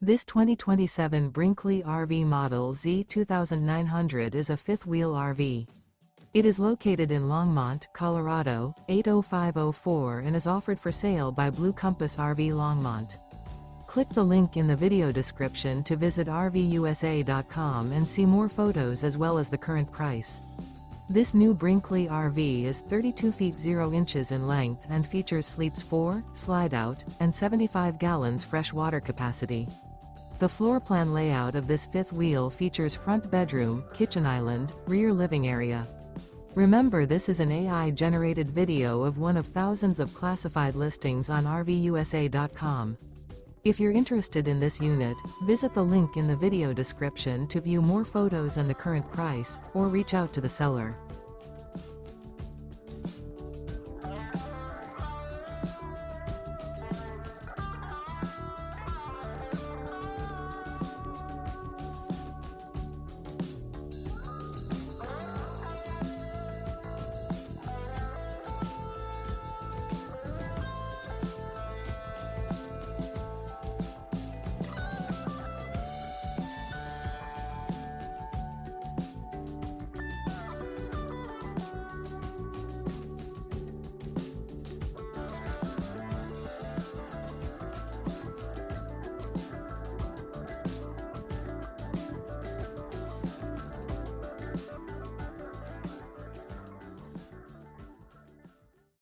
This 2027 Brinkley RV Model Z 2900 is a fifth-wheel RV. It is located in Longmont, Colorado, 80504 and is offered for sale by Blue Compass RV Longmont. Click the link in the video description to visit RVUSA.com and see more photos as well as the current price. This new Brinkley RV is 32 feet 0 inches in length and features sleeps 4, slide-out, and 75 gallons fresh water capacity. The floor plan layout of this fifth wheel features front bedroom, kitchen island, rear living area. Remember, this is an AI-generated video of one of thousands of classified listings on RVUSA.com. If you're interested in this unit, visit the link in the video description to view more photos and the current price, or reach out to the seller.